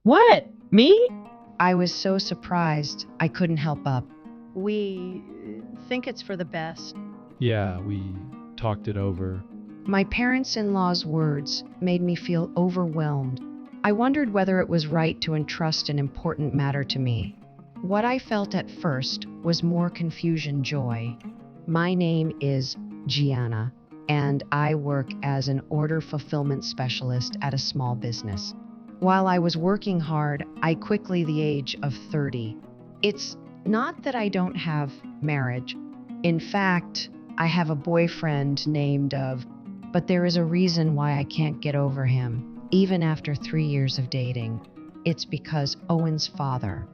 What? Me? I was so surprised I couldn't help up. We think it's for the best. Yeah, we talked it over. My parents-in-law's words made me feel overwhelmed. I wondered whether it was right to entrust an important matter to me. What I felt at first was more confusion joy. My name is Gianna, and I work as an order fulfillment specialist at a small business. While I was working hard, I quickly the age of 30. It's not that I don't have marriage. In fact, I have a boyfriend named but there is a reason why I can't get over him, even after 3 years of dating. It's because Owen's father.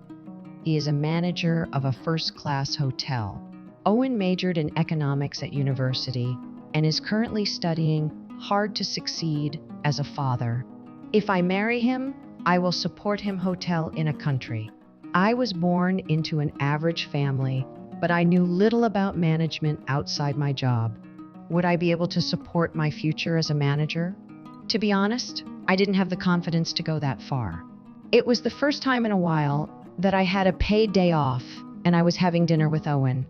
He is a manager of a first-class hotel. Owen majored in economics at university and is currently studying hard to succeed as a father. If I marry him, I will support him hotel in a country. I was born into an average family, but I knew little about management outside my job. Would I be able to support my future as a manager? To be honest, I didn't have the confidence to go that far. It was the first time in a while that I had a paid day off, and I was having dinner with Owen.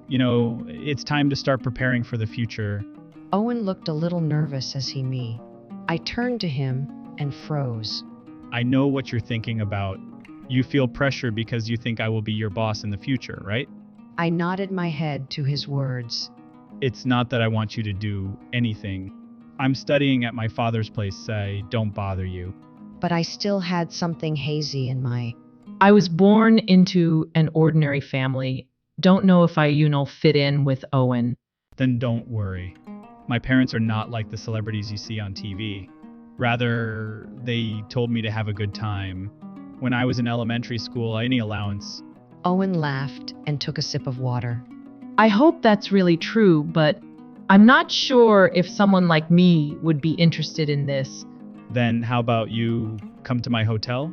It's time to start preparing for the future. Owen looked a little nervous as he me. I turned to him and froze. I know what you're thinking about. You feel pressure because you think I will be your boss in the future, right? I nodded my head to his words. It's not that I want you to do anything. I'm studying at my father's place. I don't bother you. But I still had something hazy in my... I was born into an ordinary family. Don't know if I, fit in with Owen. Then don't worry. My parents are not like the celebrities you see on TV. Rather, they told me to have a good time. When I was in elementary school, any allowance. Owen laughed and took a sip of water. I hope that's really true, but I'm not sure if someone like me would be interested in this. Then how about you come to my hotel?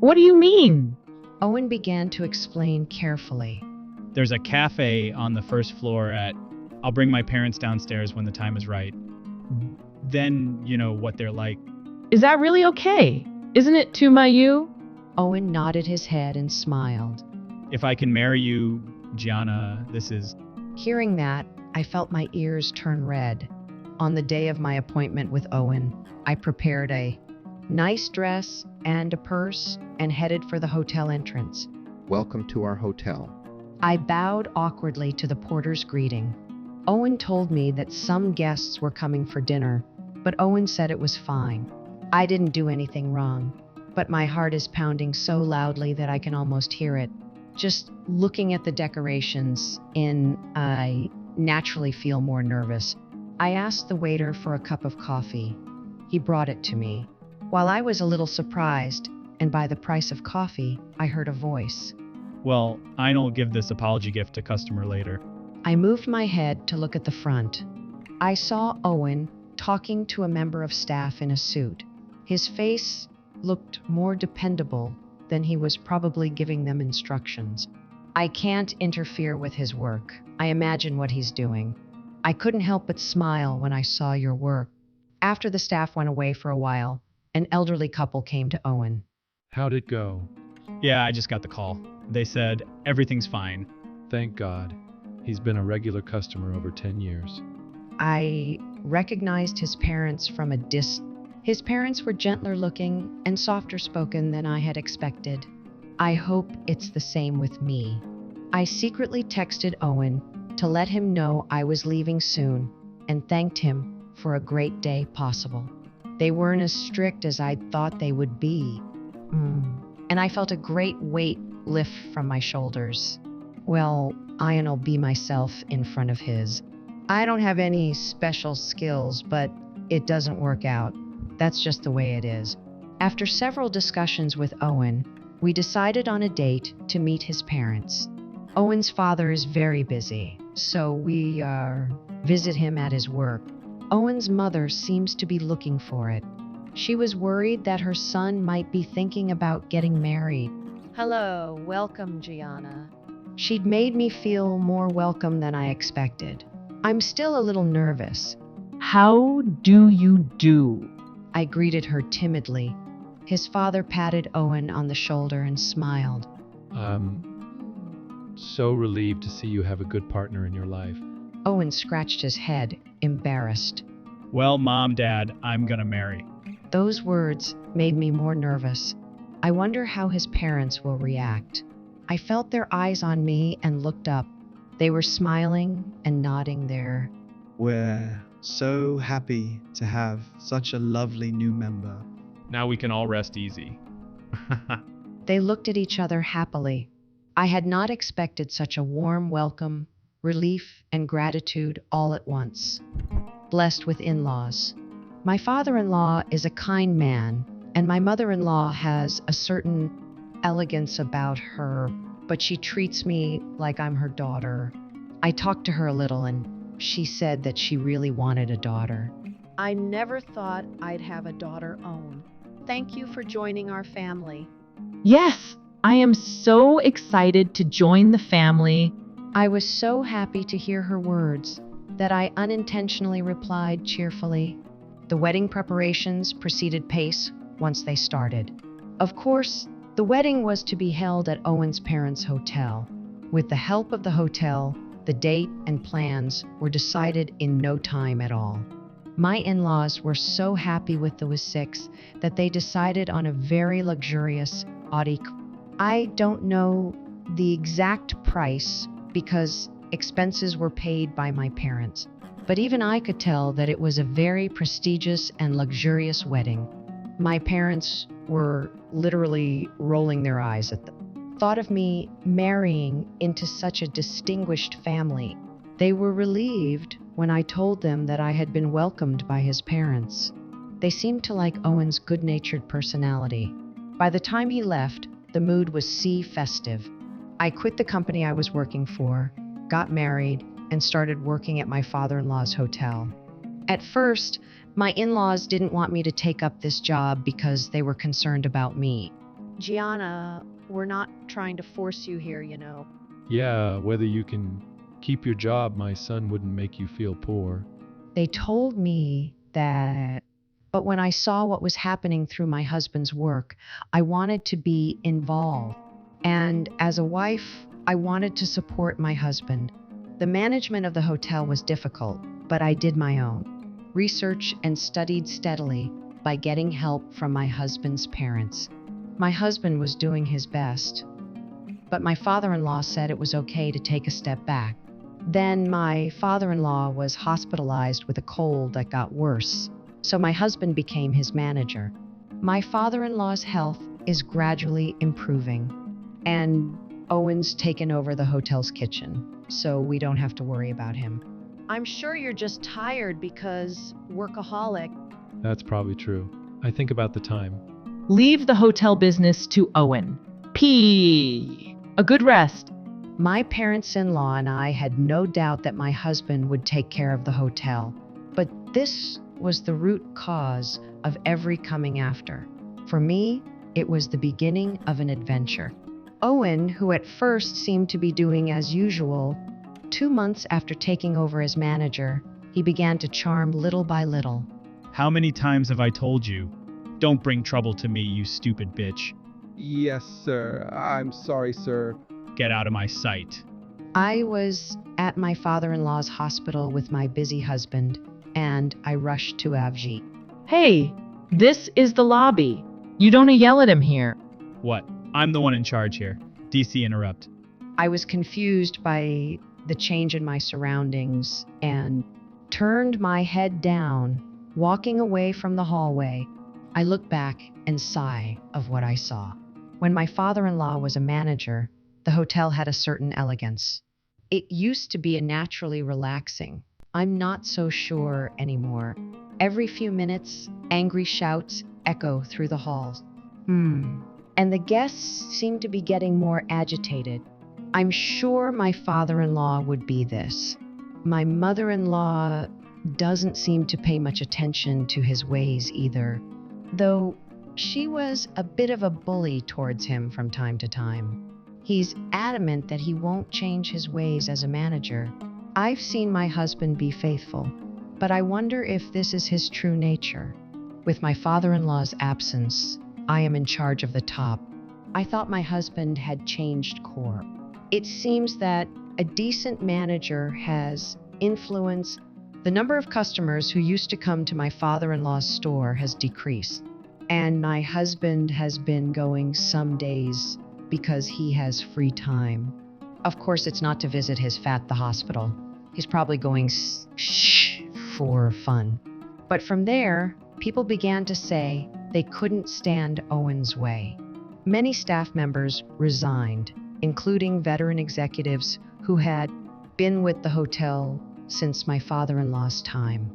What do you mean? Owen began to explain carefully. There's a cafe on the first floor I'll bring my parents downstairs when the time is right. Then you know what they're like. Is that really okay? Isn't it to my you? Owen nodded his head and smiled. If I can marry you, Gianna, this is... Hearing that, I felt my ears turn red. On the day of my appointment with Owen, I prepared a nice dress and a purse and headed for the hotel entrance. Welcome to our hotel. I bowed awkwardly to the porter's greeting. Owen told me that some guests were coming for dinner, but Owen said it was fine. I didn't do anything wrong, but my heart is pounding so loudly that I can almost hear it. Just looking at the decorations I naturally feel more nervous. I asked the waiter for a cup of coffee. He brought it to me. While I was a little surprised, and by the price of coffee, I heard a voice. Well, I'll give this apology gift to customer later. I moved my head to look at the front. I saw Owen talking to a member of staff in a suit. His face looked more dependable than he was probably giving them instructions. I can't interfere with his work. I imagine what he's doing. I couldn't help but smile when I saw your work. After the staff went away for a while, an elderly couple came to Owen. How'd it go? Yeah, I just got the call. They said everything's fine. Thank God. He's been a regular customer over 10 years. I recognized his parents from a distance. His parents were gentler looking and softer spoken than I had expected. I hope it's the same with me. I secretly texted Owen to let him know I was leaving soon and thanked him for a great day possible. They weren't as strict as I'd thought they would be. And I felt a great weight lift from my shoulders. Well, I'll be myself in front of his. I don't have any special skills, but it doesn't work out. That's just the way it is. After several discussions with Owen, we decided on a date to meet his parents. Owen's father is very busy, so we visit him at his work. Owen's mother seems to be looking for it. She was worried that her son might be thinking about getting married. Hello, welcome, Gianna. She'd made me feel more welcome than I expected. I'm still a little nervous. How do you do? I greeted her timidly. His father patted Owen on the shoulder and smiled. I'm so relieved to see you have a good partner in your life. Owen scratched his head, embarrassed. Well, Mom, Dad, I'm gonna marry. Those words made me more nervous. I wonder how his parents will react. I felt their eyes on me and looked up. They were smiling and nodding there. We're so happy to have such a lovely new member. Now we can all rest easy. They looked at each other happily. I had not expected such a warm welcome, relief, and gratitude all at once. Blessed with in-laws. My father-in-law is a kind man, and my mother-in-law has a certain elegance about her, but she treats me like I'm her daughter. I talked to her a little, and she said that she really wanted a daughter. I never thought I'd have a daughter own. Thank you for joining our family. Yes, I am so excited to join the family. I was so happy to hear her words that I unintentionally replied cheerfully. The wedding preparations proceeded pace once they started. Of course, the wedding was to be held at Owen's parents' hotel. With the help of the hotel, the date and plans were decided in no time at all. My in-laws were so happy with the Wessex that they decided on a very luxurious Audi. I don't know the exact price because expenses were paid by my parents, but even I could tell that it was a very prestigious and luxurious wedding. My parents were literally rolling their eyes at the thought of me marrying into such a distinguished family. They were relieved when I told them that I had been welcomed by his parents. They seemed to like Owen's good-natured personality. By the time he left, the mood was festive. I quit the company I was working for, got married, and started working at my father-in-law's hotel. At first, my in-laws didn't want me to take up this job because they were concerned about me. Gianna, we're not trying to force you here, you know. Yeah, whether you can keep your job, my son wouldn't make you feel poor. They told me that, but when I saw what was happening through my husband's work, I wanted to be involved. And as a wife, I wanted to support my husband. The management of the hotel was difficult, but I did my own research and studied steadily by getting help from my husband's parents. My husband was doing his best, but my father-in-law said it was okay to take a step back. Then my father-in-law was hospitalized with a cold that got worse, so my husband became his manager. My father-in-law's health is gradually improving, and Owen's taken over the hotel's kitchen, so we don't have to worry about him. I'm sure you're just tired because workaholic. That's probably true. I think about the time. Leave the hotel business to Owen. A good rest. My parents-in-law and I had no doubt that my husband would take care of the hotel, but this was the root cause of every coming after. For me, it was the beginning of an adventure. Owen, who at first seemed to be doing as usual, 2 months after taking over as manager, he began to charm little by little. How many times have I told you? Don't bring trouble to me, you stupid bitch. Yes, sir. I'm sorry, sir. Get out of my sight. I was at my father-in-law's hospital with my busy husband, and I rushed to Avjit. Hey, this is the lobby. You don't yell at him here. What? I'm the one in charge here. DC interrupt. I was confused by the change in my surroundings and turned my head down, walking away from the hallway. I looked back and sigh of what I saw. When my father-in-law was a manager, the hotel had a certain elegance. It used to be naturally relaxing. I'm not so sure anymore. Every few minutes, angry shouts echo through the halls. And the guests seem to be getting more agitated. I'm sure my father-in-law would be this. My mother-in-law doesn't seem to pay much attention to his ways either, though she was a bit of a bully towards him from time to time. He's adamant that he won't change his ways as a manager. I've seen my husband be faithful, but I wonder if this is his true nature. With my father-in-law's absence, I am in charge of the top. I thought my husband had changed core. It seems that a decent manager has influence. The number of customers who used to come to my father-in-law's store has decreased, and my husband has been going some days because he has free time. Of course, it's not to visit his fat the hospital. He's probably going for fun. But from there, people began to say they couldn't stand Owen's way. Many staff members resigned, including veteran executives who had been with the hotel since my father-in-law's time.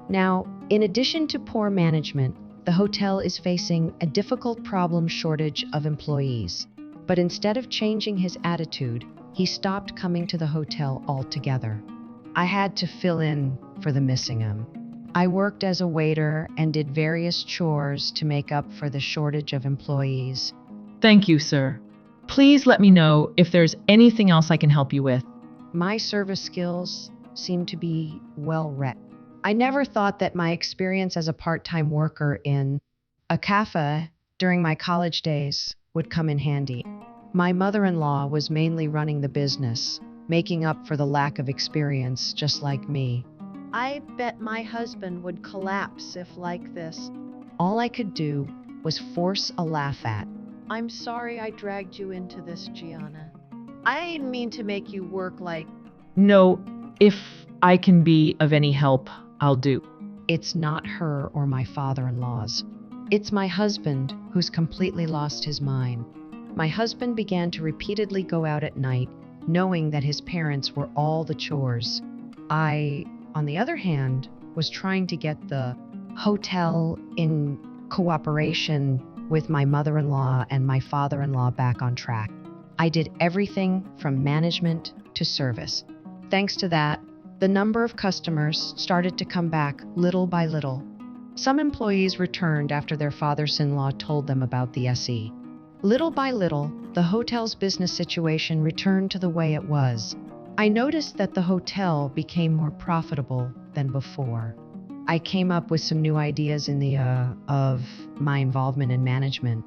Now, in addition to poor management, the hotel is facing a difficult problem shortage of employees. But instead of changing his attitude, he stopped coming to the hotel altogether. I had to fill in for the missing him. I worked as a waiter and did various chores to make up for the shortage of employees. Thank you, sir. Please let me know if there's anything else I can help you with. My service skills seem to be well read. I never thought that my experience as a part-time worker in a cafe during my college days would come in handy. My mother-in-law was mainly running the business, making up for the lack of experience, just like me. I bet my husband would collapse if like this. All I could do was force a laugh at. I'm sorry I dragged you into this, Gianna. I didn't mean to make you work like... No, if I can be of any help, I'll do. It's not her or my father-in-law's. It's my husband who's completely lost his mind. My husband began to repeatedly go out at night, knowing that his parents were all the chores. I, on the other hand, was trying to get the hotel in cooperation with my mother-in-law and my father-in-law back on track. I did everything from management to service. Thanks to that, the number of customers started to come back little by little. Some employees returned after their fathers-in-law told them about the SE. Little by little, the hotel's business situation returned to the way it was. I noticed that the hotel became more profitable than before. I came up with some new ideas in the of my involvement in management.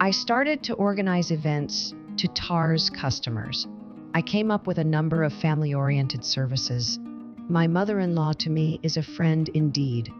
I started to organize events to TAR's customers. I came up with a number of family-oriented services. My mother-in-law to me is a friend indeed.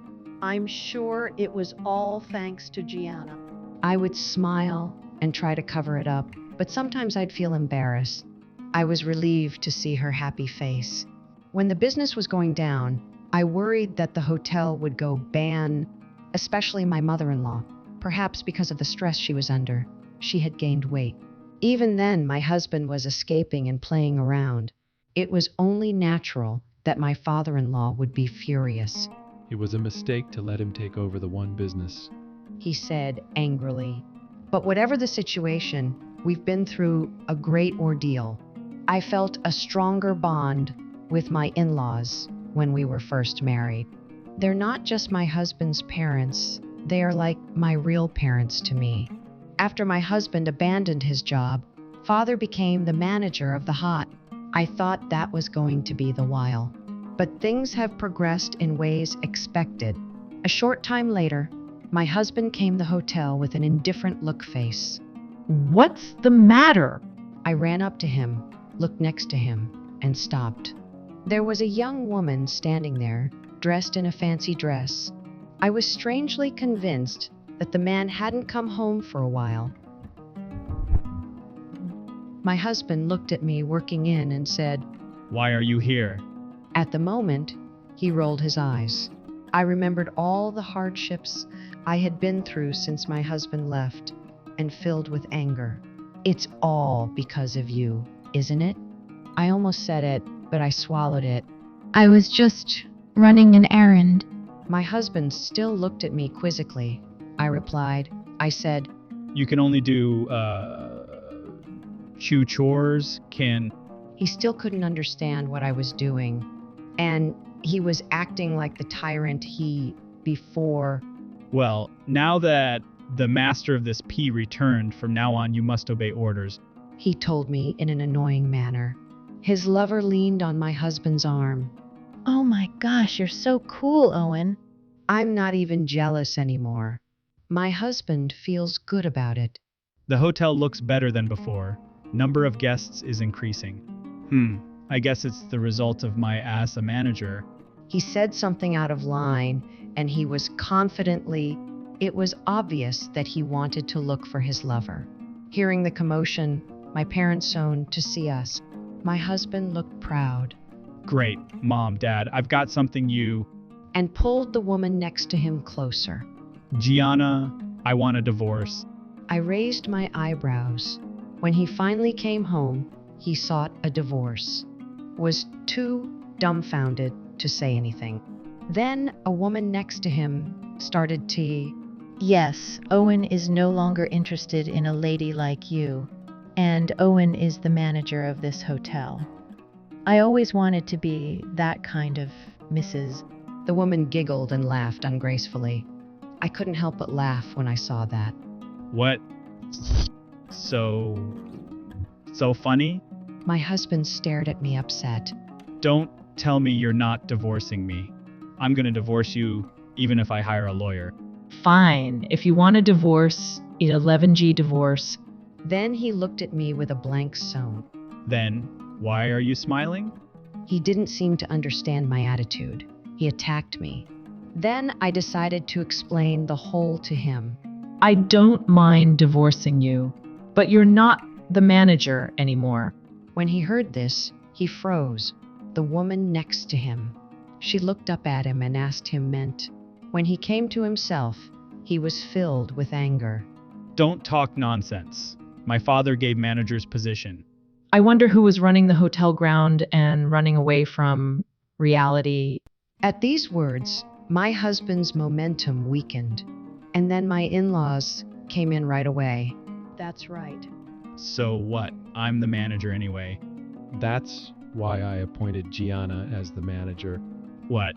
I'm sure it was all thanks to Gianna. I would smile and try to cover it up, but sometimes I'd feel embarrassed. I was relieved to see her happy face. When the business was going down, I worried that the hotel would go ban, especially my mother-in-law, perhaps because of the stress she was under. She had gained weight. Even then, my husband was escaping and playing around. It was only natural that my father-in-law would be furious. It was a mistake to let him take over the one business. He said angrily. But whatever the situation, we've been through a great ordeal. I felt a stronger bond with my in-laws when we were first married. They're not just my husband's parents, they are like my real parents to me. After my husband abandoned his job, father became the manager of the Hot. I thought that was going to be the while. But things have progressed in ways expected. A short time later, my husband came to the hotel with an indifferent look face. What's the matter? I ran up to him, looked next to him, and stopped. There was a young woman standing there, dressed in a fancy dress. I was strangely convinced that the man hadn't come home for a while. My husband looked at me working in and said, Why are you here? At the moment, he rolled his eyes. I remembered all the hardships I had been through since my husband left, and filled with anger. It's all because of you, isn't it? I almost said it, but I swallowed it. I was just running an errand. My husband still looked at me quizzically. I replied. I said, You can only do, chores, He still couldn't understand what I was doing, and he was acting like the tyrant he before. Well, now that the master of this P returned, from now on you must obey orders. He told me in an annoying manner. His lover leaned on my husband's arm. Oh my gosh, you're so cool, Owen. I'm not even jealous anymore. My husband feels good about it. The hotel looks better than before. Number of guests is increasing. I guess it's the result of my as a manager. He said something out of line, and he was confidently. It was obvious that he wanted to look for his lover. Hearing the commotion, my parents zoned to see us. My husband looked proud Great, Mom, Dad, I've got something you. and pulled the woman next to him closer. Gianna, I want a divorce. I raised my eyebrows. When he finally came home, he sought a divorce. Was too dumbfounded to say anything. Then a woman next to him started to. Yes, Owen is no longer interested in a lady like you, and Owen is the manager of this hotel. I always wanted to be that kind of Mrs. The woman giggled and laughed ungracefully. I couldn't help but laugh when I saw that. What? So funny? My husband stared at me upset. Don't tell me you're not divorcing me. I'm gonna divorce you even if I hire a lawyer. Fine. If you want a divorce, an 11G divorce. Then he looked at me with a blank stone. Then, why are you smiling? He didn't seem to understand my attitude. He attacked me. Then I decided to explain the whole to him. I don't mind divorcing you, but you're not the manager anymore. When he heard this, he froze. The woman next to him. She looked up at him and asked him meant. When he came to himself, he was filled with anger. Don't talk nonsense. My father gave manager's position. I wonder who was running the hotel ground and running away from reality. At these words, my husband's momentum weakened, and then my in-laws came in right away. That's right. So what? I'm the manager anyway. That's why I appointed Gianna as the manager. What?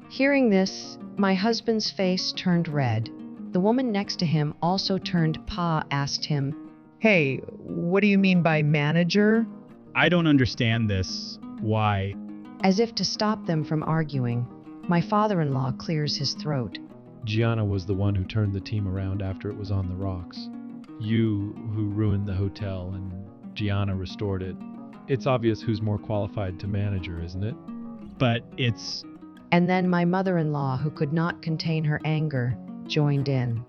Hearing this, my husband's face turned red. The woman next to him also turned. Asked him, Hey, what do you mean by manager? I don't understand this. Why? as if to stop them from arguing. My father-in-law clears his throat. Gianna was the one who turned the team around after it was on the rocks. You who ruined the hotel and Gianna restored it. It's obvious who's more qualified to manager, isn't it? But it's... And then my mother-in-law, who could not contain her anger, joined in.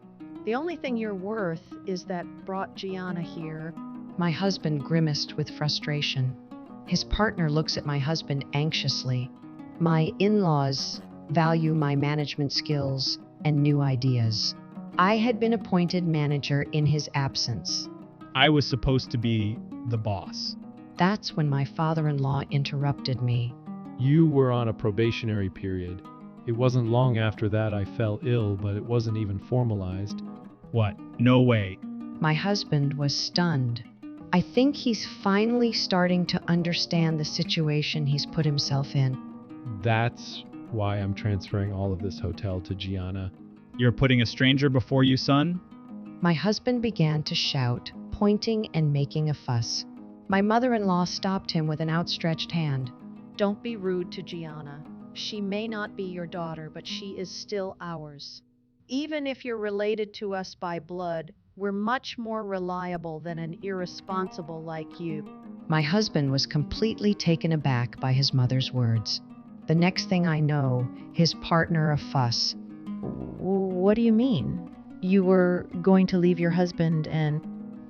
The only thing you're worth is that brought Gianna here. My husband grimaced with frustration. His partner looks at my husband anxiously. My in-laws value my management skills and new ideas. I had been appointed manager in his absence. I was supposed to be the boss. That's when my father-in-law interrupted me. You were on a probationary period. It wasn't long after that I fell ill, but it wasn't even formalized. What? No way. My husband was stunned. I think he's finally starting to understand the situation he's put himself in. That's why I'm transferring all of this hotel to Gianna. You're putting a stranger before you, son? My husband began to shout, pointing and making a fuss. My mother-in-law stopped him with an outstretched hand. Don't be rude to Gianna. She may not be your daughter, but she is still ours. Even if you're related to us by blood, we're much more reliable than an irresponsible like you. My husband was completely taken aback by his mother's words. The next thing I know, his partner a fuss. What do you mean? You were going to leave your husband and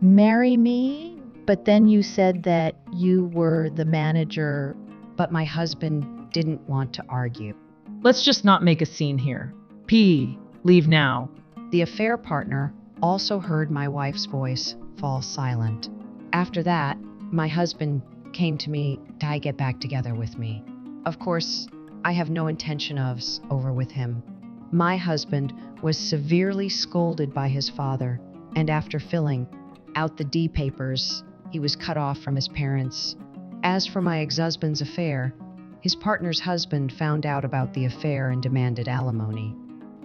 marry me? But then you said that you were the manager. But my husband didn't want to argue. Let's just not make a scene here. P, leave now. The affair partner also heard my wife's voice fall silent. After that, my husband came to me to get back together with me. Of course, I have no intention of over with him. My husband was severely scolded by his father, and after filling out the D papers, he was cut off from his parents. As for my ex-husband's affair, his partner's husband found out about the affair and demanded alimony.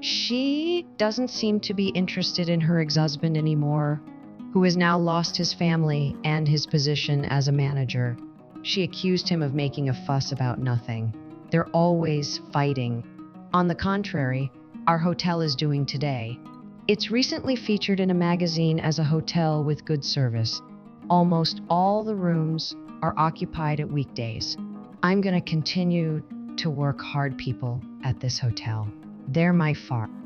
She doesn't seem to be interested in her ex-husband anymore, who has now lost his family and his position as a manager. She accused him of making a fuss about nothing. They're always fighting. On the contrary, our hotel is doing today. It's recently featured in a magazine as a hotel with good service. Almost all the rooms are occupied at weekdays. I'm going to continue to work hard, people, at this hotel. They're my farm.